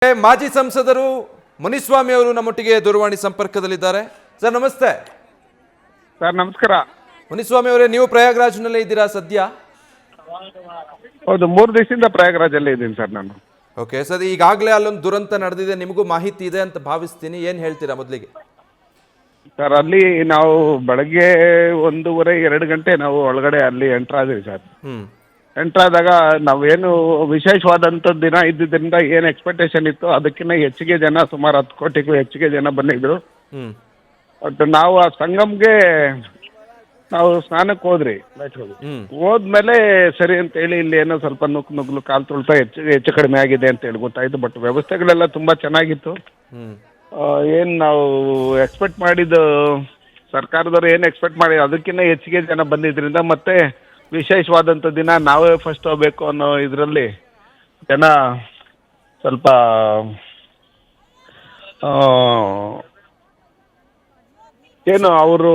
ಮಾಜಿ ಸಂಸದರು ಮುನಿಸ್ವಾಮಿ ಅವರು ನಮ್ಮೊಟ್ಟಿಗೆ ದೂರವಾಣಿ ಸಂಪರ್ಕದಲ್ಲಿದ್ದಾರೆ. ಸರ್ ನಮಸ್ತೆ. ಸರ್ ನಮಸ್ಕಾರ. ಮುನಿಸ್ವಾಮಿ ಅವರೇ, ನೀವು ಪ್ರಯಾಗ್ರಾಜ್ನಲ್ಲೇ ಇದ್ದೀರಾ ಸದ್ಯ? ಹೌದು, 3 ದಿವಸದಿಂದ ಪ್ರಯಾಗ್ರಾಜಲ್ಲೇ ಇದ್ದೀನಿ ಸರ್ ನಾನು. ಓಕೆ ಸರ್, ಈಗಾಗಲೇ ಅಲ್ಲೊಂದು ದುರಂತ ನಡೆದಿದೆ, ನಿಮಗೂ ಮಾಹಿತಿ ಇದೆ ಅಂತ ಭಾವಿಸ್ತೀನಿ. ಏನು ಹೇಳ್ತೀರಾ ಮೊದಲಿಗೆ? ಸರ್ ಅಲ್ಲಿ ನಾವು ಬೆಳಗ್ಗೆ 1:30-2 ಗಂಟೆ ನಾವು ಒಳಗಡೆ ಅಲ್ಲಿ ಎಂಟ್ರ್ ಆದ್ವಿ ಸರ್. ಎಂಟ್ರ್ ಆದಾಗ ನಾವೇನು ವಿಶೇಷವಾದಂಥದ್ದು ದಿನ ಇದ್ದಿದ್ದರಿಂದ ಏನು ಎಕ್ಸ್ಪೆಕ್ಟೇಷನ್ ಇತ್ತು ಅದಕ್ಕಿಂತ ಹೆಚ್ಚಿಗೆ ಜನ, ಸುಮಾರು 10 ಕೋಟಿಗೂ ಹೆಚ್ಚಿಗೆ ಜನ ಬಂದಿದ್ರು. ಬಟ್ ನಾವು ಆ ಸಂಗಮ್ಗೆ ನಾವು ಸ್ನಾನಕ್ಕೆ ಹೋದ್ರಿ. ಹೋದ್ಮೇಲೆ ಸರಿ ಅಂತೇಳಿ ಇಲ್ಲಿ ಏನೋ ಸ್ವಲ್ಪ ನುಗ್ಲು ಕಾಲು ತುಳ್ತಾ ಹೆಚ್ಚು ಕಡಿಮೆ ಆಗಿದೆ ಅಂತೇಳಿ ಗೊತ್ತಾಯ್ತು. ಬಟ್ ವ್ಯವಸ್ಥೆಗಳೆಲ್ಲ ತುಂಬ ಚೆನ್ನಾಗಿತ್ತು. ಏನು ನಾವು ಎಕ್ಸ್ಪೆಕ್ಟ್ ಮಾಡಿದ್ದು, ಸರ್ಕಾರದವ್ರು ಏನು ಎಕ್ಸ್ಪೆಕ್ಟ್ ಮಾಡಿ ಅದಕ್ಕಿಂತ ಹೆಚ್ಚಿಗೆ ಜನ ಬಂದಿದ್ದರಿಂದ ಮತ್ತೆ ವಿಶೇಷವಾದಂಥ ದಿನ ನಾವೇ ಫಸ್ಟ್ ಹೋಗ್ಬೇಕು ಅನ್ನೋ ಇದರಲ್ಲಿ ಜನ ಸ್ವಲ್ಪ ಏನು ಅವರು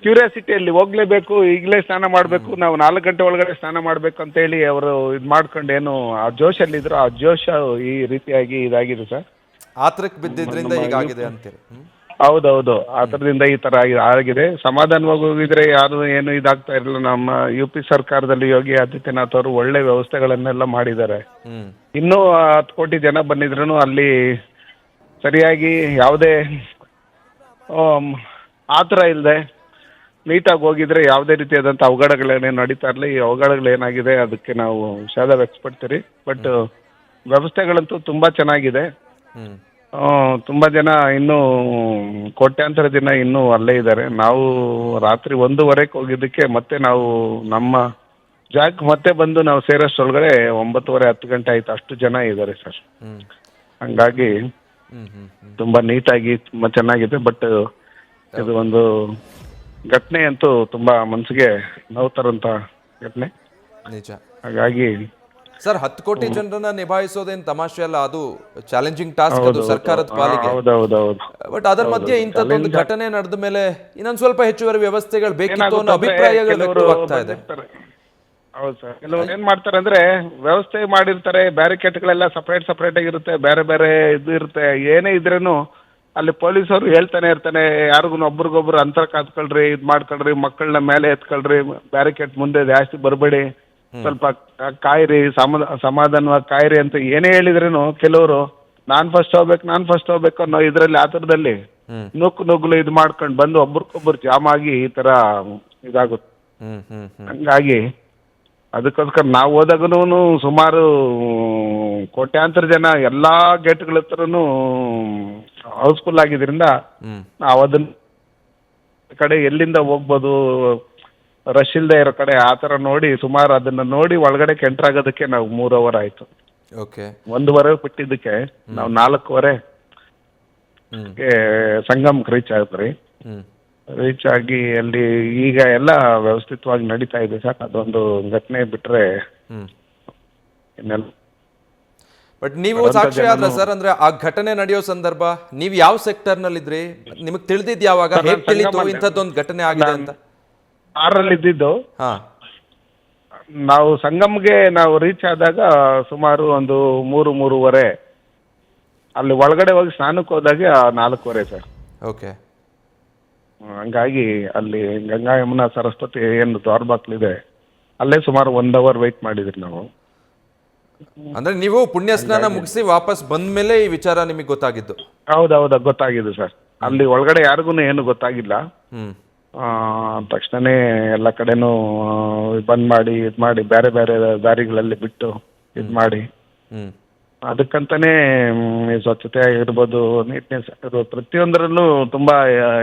ಕ್ಯೂರಿಯಾಸಿಟಿಯಲ್ಲಿ ಹೋಗ್ಲೇಬೇಕು, ಈಗಲೇ ಸ್ನಾನ ಮಾಡಬೇಕು, ನಾವು 4 ಗಂಟೆ ಒಳಗಡೆ ಸ್ನಾನ ಮಾಡಬೇಕು ಅಂತೇಳಿ ಅವರು ಇದು ಮಾಡ್ಕೊಂಡು ಏನು ಆ ಜೋಶಲ್ಲಿದ್ರು, ಆ ಜೋಶ ಈ ರೀತಿಯಾಗಿ ಇದಾಗಿದೆ ಸರ್. ಆತರಕ್ಕೆ ಬಿದ್ದಿದ್ರಿಂದ ಹೀಗಾಗಿದೆ ಅಂತೀರಿ? ಹೌದೌದು, ಆ ಥರದಿಂದ ಈ ಥರ ಆಗಿದೆ. ಸಮಾಧಾನವಾಗಿ ಹೋಗಿದ್ರೆ ಯಾರು ಏನು ಇದಾಗ್ತಾ ಇರಲಿಲ್ಲ. ನಮ್ಮ UP ಸರ್ಕಾರದಲ್ಲಿ ಯೋಗಿ ಆದಿತ್ಯನಾಥ್ ಅವರು ಒಳ್ಳೆ ವ್ಯವಸ್ಥೆಗಳನ್ನೆಲ್ಲ ಮಾಡಿದ್ದಾರೆ. ಇನ್ನೂ 10 ಕೋಟಿ ಜನ ಬಂದಿದ್ರು ಅಲ್ಲಿ ಸರಿಯಾಗಿ ಯಾವುದೇ ಆ ಥರ ಇಲ್ಲದೆ ನೀಟಾಗಿ ಹೋಗಿದ್ರೆ ಯಾವುದೇ ರೀತಿಯಾದಂಥ ಅವಘಡಗಳೇನೇನು ನಡೀತಾ ಇರಲಿ. ಈ ಅವಘಡಗಳೇನಾಗಿದೆ ಅದಕ್ಕೆ ನಾವು ವಿಷಾದ ವ್ಯಕ್ತಪಡ್ತೀರಿ. ಬಟ್ ವ್ಯವಸ್ಥೆಗಳಂತೂ ತುಂಬ ಚೆನ್ನಾಗಿದೆ. ತುಂಬ ಜನ ಇನ್ನೂ ಕೋಟ್ಯಾಂತರ ಜನ ಇನ್ನೂ ಅಲ್ಲೇ ಇದ್ದಾರೆ. ನಾವು ರಾತ್ರಿ 1:15 ಹೋಗಿದ್ದಕ್ಕೆ ಮತ್ತೆ ನಾವು ನಮ್ಮ ಜಾಗಕ್ಕೆ ಮತ್ತೆ ಬಂದು ನಾವು ಸೇರೋಷ್ಟರೊಳಗಡೆ 9:30-10 ಗಂಟೆ ಆಯಿತು. ಅಷ್ಟು ಜನ ಇದ್ದಾರೆ ಸರ್. ಹಂಗಾಗಿ ತುಂಬ ನೀಟಾಗಿ ತುಂಬ ಚೆನ್ನಾಗಿದೆ. ಬಟ್ ಇದು ಒಂದು ಘಟನೆ ಅಂತೂ ತುಂಬ ಮನಸ್ಸಿಗೆ ನೋವು ತರುವಂಥ ಘಟನೆ. ನಿಜ. ಹಾಗಾಗಿ ಸರ್, 10 ಕೋಟಿ ಜನರನ್ನ ನಿಭಾಯಿಸೋದೇನು ತಮಾಷೆ ಅಲ್ಲ, ಅದು ಚಾಲೆಂಜಿಂಗ್ ಟಾಸ್ಕ್ ಅದು ಸರ್ಕಾರದ ಪಾಲಿಗೆ. ಬಟ್ ಅದರ ಮಧ್ಯೆ ಇಂಥದ್ದೊಂದು ಘಟನೆ ನಡೆದ ಮೇಲೆ ಇನ್ನೊಂದು ಸ್ವಲ್ಪ ಹೆಚ್ಚುವರಿ ವ್ಯವಸ್ಥೆಗಳು ಬೇಕಿತ್ತು ಅನ್ನೋ ಅಭಿಪ್ರಾಯಗಳು ವ್ಯಕ್ತವಾಗ್ತಾ ಇದೆ. ಹೌದು ಸರ್, ಕೆಲವರು ಏನ್ ಮಾಡ್ತಾರೆ ಅಂದ್ರೆ ವ್ಯವಸ್ಥೆ ಮಾಡಿರ್ತಾರೆ, ಬ್ಯಾರಿಕೇಡ್ಗಳೆಲ್ಲ ಸಪ್ರೇಟ್ ಆಗಿರುತ್ತೆ, ಬೇರೆ ಬೇರೆ ಇದು ಇರುತ್ತೆ. ಏನೇ ಇದ್ರೇನು ಅಲ್ಲಿ ಪೊಲೀಸರು ಹೇಳ್ತಾನೆ ಇರ್ತಾನೆ, ಯಾರಿಗೂ ಒಬ್ರಿಗೊಬ್ರು ಅಂತರ ಕಾತ್ಕೊಳ್ರಿ, ಇದು ಮಾಡ್ಕೊಳ್ರಿ, ಮಕ್ಕಳನ್ನ ಮೇಲೆ ಎತ್ಕೊಳ್ರಿ, ಬ್ಯಾರಿಕೇಡ್ ಮುಂದೆ ಜಾಸ್ತಿ ಬರಬೇಡಿ, ಸ್ವಲ್ಪ ಕಾಯಿರಿ, ಸಮಾಧಾನವಾಗಿ ಕಾಯಿರಿ ಅಂತ ಏನೇ ಹೇಳಿದ್ರೇನು ಕೆಲವರು ನಾನ್ ಫಸ್ಟ್ ಹೋಗ್ಬೇಕು ಅನ್ನೋ ಇದರಲ್ಲಿ ಆತರದಲ್ಲಿ ನುಗ್ಲು ಇದು ಮಾಡ್ಕೊಂಡು ಬಂದು ಒಬ್ರಿಗೊಬ್ರು ಜಾಮ್ ಆಗಿ ಈ ತರ ಇದಾಗುತ್ತೆ. ಹಂಗಾಗಿ ಅದಕ್ಕೋಸ್ಕರ ನಾವು ಹೋದಾಗನು ಸುಮಾರು ಕೋಟ್ಯಾಂತರ ಜನ ಎಲ್ಲಾ ಗೇಟ್ಗಳ ಹತ್ರನು ಹೌಸ್ಫುಲ್ ಆಗಿದ್ರಿಂದ ನಾವು ಅದನ್ನ ಕಡೆ ಎಲ್ಲಿಂದ ಹೋಗ್ಬೋದು, ರಶ್ ಇಲ್ಲದೆ ಇರೋ ಕಡೆ ಆ ಥರ ನೋಡಿ ಸುಮಾರು ಅದನ್ನ ನೋಡಿ ಒಳಗಡೆ ಎಂಟರ್ ಆಗೋದಕ್ಕೆ ನಾವು 3 ಅವರ್ ಆಯ್ತು. 1:15 ಬಿಟ್ಟಿದ್ದಕ್ಕೆ ನಾವು 4:15 ಸಂಗಮಕ್ಕೆ ರೀಚ್ ಆದ್ರಿ. ರೀಚ್ ಆಗಿ ಅಲ್ಲಿ ಈಗ ಎಲ್ಲ ವ್ಯವಸ್ಥಿತವಾಗಿ ನಡೀತಾ ಇದೆ ಸರ್. ಅದೊಂದು ಘಟನೆ ಬಿಟ್ರೆ ಇನ್ನೆಲ್ಲ. ಬಟ್ ನೀವು ಸಾಕ್ಷಿ ಆದ್ರ ಸರ್, ಅಂದ್ರೆ ಆ ಘಟನೆ ನಡೆಯೋ ಸಂದರ್ಭ ನೀವು ಯಾವ ಸೆಕ್ಟರ್ ನಲ್ಲಿ ಇದ್ರಿ? ನಿಮಗೆ ತಿಳಿದಿದ್ ಯಾವಾಗ, ಹೇಗೆ ತಿಳಿತು ಇಂಥದ್ದೊಂದು ಘಟನೆ ಆಗಿದೆ ಅಂತ? 6ರಲ್ಲಿ ಇದ್ದಿದ್ದು. ನಾವು ಸಂಗಮ್ಗೆ ನಾವು ರೀಚ್ ಆದಾಗ ಸುಮಾರು ಒಂದು 3-3:30 ಅಲ್ಲಿ ಒಳಗಡೆ ಹೋಗಿ ಸ್ನಾನಕ್ಕೆ ಹೋದಾಗ 4:15 ಸರ್. ಓಕೆ. ಹಂಗಾಗಿ ಅಲ್ಲಿ ಗಂಗಾ ಯಮುನಾ ಸರಸ್ವತಿ ಏನು ದ್ವಾರಬಾಕ್ಲಿದೆ ಅಲ್ಲೇ ಸುಮಾರು 1 ಅವರ್ ವೆಯ್ಟ್ ಮಾಡಿದ್ರಿ ನಾವು. ಅಂದ್ರೆ ನೀವು ಪುಣ್ಯ ಸ್ನಾನ ಮುಗಿಸಿ ವಾಪಸ್ ಬಂದ್ಮೇಲೆ ಈ ವಿಚಾರ ನಿಮಗೆ ಗೊತ್ತಾಗಿದ್ದು? ಹೌದೌದು, ಗೊತ್ತಾಗಿದ್ದು ಸರ್. ಅಲ್ಲಿ ಒಳಗಡೆ ಯಾರಿಗೂ ಏನು ಗೊತ್ತಾಗಿಲ್ಲ. ತಕ್ಷಣನೇ ಎಲ್ಲ ಕಡೆನೂ ಬಂದ್ ಮಾಡಿ ಇದು ಮಾಡಿ ಬೇರೆ ಬೇರೆ ದಾರಿಗಳಲ್ಲಿ ಬಿಟ್ಟು ಇದು ಮಾಡಿ ಅದಕ್ಕಂತಾನೆ ಸ್ವಚ್ಛತೆ ಆಗಿರ್ಬೋದು, ನೀಟ್ನೆಸ್ ಆಗಿರ್ಬೋದು, ಪ್ರತಿಯೊಂದರಲ್ಲೂ ತುಂಬಾ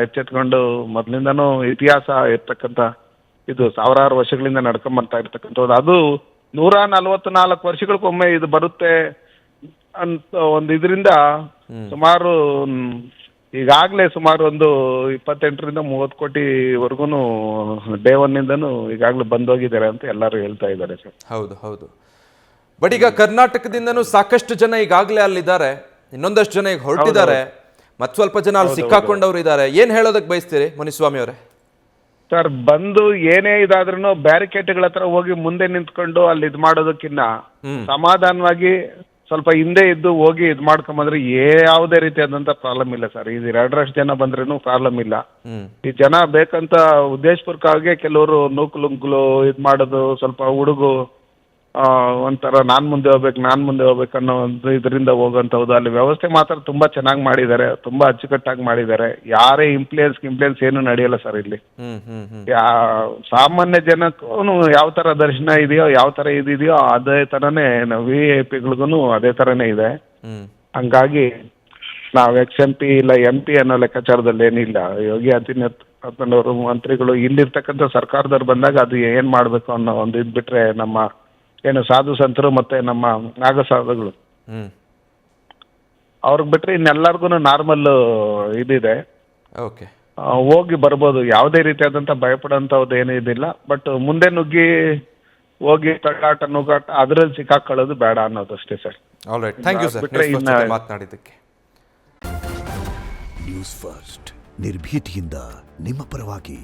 ಎಚ್ಚೆತ್ಕೊಂಡು ಮೊದಲಿಂದನೂ ಇತಿಹಾಸ ಇರ್ತಕ್ಕಂಥ ಇದು ಸಾವಿರಾರು ವರ್ಷಗಳಿಂದ ನಡ್ಕೊಂಡ್ ಬರ್ತಾ ಇರ್ತಕ್ಕಂಥದ್ದು. ಅದು 144 ವರ್ಷಗಳಿಗೊಮ್ಮೆ ಇದು ಬರುತ್ತೆ ಅಂತ ಒಂದು ಇದರಿಂದ ಸುಮಾರು ಈಗಾಗಲೇ ಸುಮಾರು ಒಂದು 28-30 ಕೋಟಿವರೆಗೂ ಡೇ 1 ಈಗಾಗಲೇ ಬಂದೋಗಿದ್ದಾರೆ ಅಂತ ಎಲ್ಲರೂ ಹೇಳ್ತಾ ಇದ್ದಾರೆ ಸರ್. ಹೌದು. ಬಟ್ ಈಗ ಕರ್ನಾಟಕದಿಂದನೂ ಸಾಕಷ್ಟು ಜನ ಈಗಾಗಲೇ ಅಲ್ಲಿದ್ದಾರೆ, ಇನ್ನೊಂದಷ್ಟು ಜನ ಈಗ ಹೊರಟಿದ್ದಾರೆ, ಮತ್ ಸ್ವಲ್ಪ ಜನ ಅಲ್ಲಿ ಸಿಕ್ಕಾಕೊಂಡವ್ರು ಇದ್ದಾರೆ. ಏನ್ ಹೇಳೋದಕ್ಕೆ ಬಯಸ್ತೀರಿ ಮುನಿಸ್ವಾಮಿ ಅವರೇ? ಸರ್, ಬಂದು ಏನೇ ಇದಾದ್ರೂ ಬ್ಯಾರಿಕೇಡ್ಗಳ ಹತ್ರ ಹೋಗಿ ಮುಂದೆ ನಿಂತ್ಕೊಂಡು ಅಲ್ಲಿ ಇದು ಮಾಡೋದಕ್ಕಿಂತ ಸಮಾಧಾನವಾಗಿ ಸ್ವಲ್ಪ ಹಿಂದೆ ಇದ್ದು ಹೋಗಿ ಇದು ಮಾಡ್ಕೊಂಬಂದ್ರೆ ಯಾವುದೇ ರೀತಿಯಾದಂಥ ಪ್ರಾಬ್ಲಮ್ ಇಲ್ಲ ಸರ್. ಇದು 2 ಜನ ಬಂದ್ರೂ ಪ್ರಾಬ್ಲಮ್ ಇಲ್ಲ. ಈ ಜನ ಬೇಕಂತ ಉದ್ದೇಶಪೂರ್ವಕವಾಗಿ ಕೆಲವರು ನೂಕುಲುಂಗ್ಲು ಇದು ಮಾಡೋದು, ಸ್ವಲ್ಪ ಹುಡುಗು ಒಂಥರ ನಾನು ಮುಂದೆ ಹೋಗ್ಬೇಕು ಅನ್ನೋ ಒಂದು ಇದರಿಂದ ಹೋಗೋಂಥದ್ದು. ಅಲ್ಲಿ ವ್ಯವಸ್ಥೆ ಮಾತ್ರ ತುಂಬ ಚೆನ್ನಾಗಿ ಮಾಡಿದ್ದಾರೆ, ತುಂಬ ಅಚ್ಚುಕಟ್ಟಾಗಿ ಮಾಡಿದ್ದಾರೆ. ಯಾರೇ ಇಂಪ್ಲೇನ್ಸ್ ಏನು ನಡೆಯಲ್ಲ ಸರ್ ಇಲ್ಲಿ. ಸಾಮಾನ್ಯ ಜನಕ್ಕೂ ಯಾವ ಥರ ದರ್ಶನ ಇದೆಯೋ, ಯಾವ ಥರ ಇದಿದೆಯೋ ಅದೇ ಥರನೇ VIP ಅದೇ ಥರನೇ ಇದೆ. ಹಂಗಾಗಿ ನಾವು XMP ಇಲ್ಲ MP ಅನ್ನೋ ಲೆಕ್ಕಾಚಾರದಲ್ಲಿ ಏನಿಲ್ಲ. ಯೋಗಿ ಆದಿತ್ಯನಾಥ್ ಅವರು ಮಂತ್ರಿಗಳು ಇಲ್ಲಿರ್ತಕ್ಕಂಥ ಸರ್ಕಾರದವ್ರು ಬಂದಾಗ ಅದು ಏನು ಮಾಡಬೇಕು ಅನ್ನೋ ಒಂದು ಇದು ಬಿಟ್ಟರೆ, ನಮ್ಮ ಏನು ಸಾಧು ಸಂತರು ಮತ್ತು ನಮ್ಮ ನಾಗಸಾಧುಗಳು ಅವ್ರಿಗೆ ಬಿಟ್ಟರೆ ಇನ್ನೆಲ್ಲರಿಗೂ ನಾರ್ಮಲ್ ಇದಿದೆ. ಓಕೆ, ಹೋಗಿ ಬರ್ಬೋದು. ಯಾವುದೇ ರೀತಿಯಾದಂಥ ಭಯಪಡೋಂಥದ್ದು ಏನೂ ಇದಿಲ್ಲ. ಬಟ್ ಮುಂದೆ ನುಗ್ಗಿ ಹೋಗಿ ನುಗ್ಗಾಟ ಅದರಲ್ಲಿ ಸಿಕ್ಕಾಕೊಳ್ಳೋದು ಬೇಡ ಅನ್ನೋದಷ್ಟೇ sir. All right, thank you sir ಮಾತನಾಡಿದ್ದಕ್ಕೆ. ನ್ಯೂಸ್ ಫಸ್ಟ್ ನಿರ್ಭೀತಿಯಿಂದ ನಿಮ್ಮ ಪರವಾಗಿ.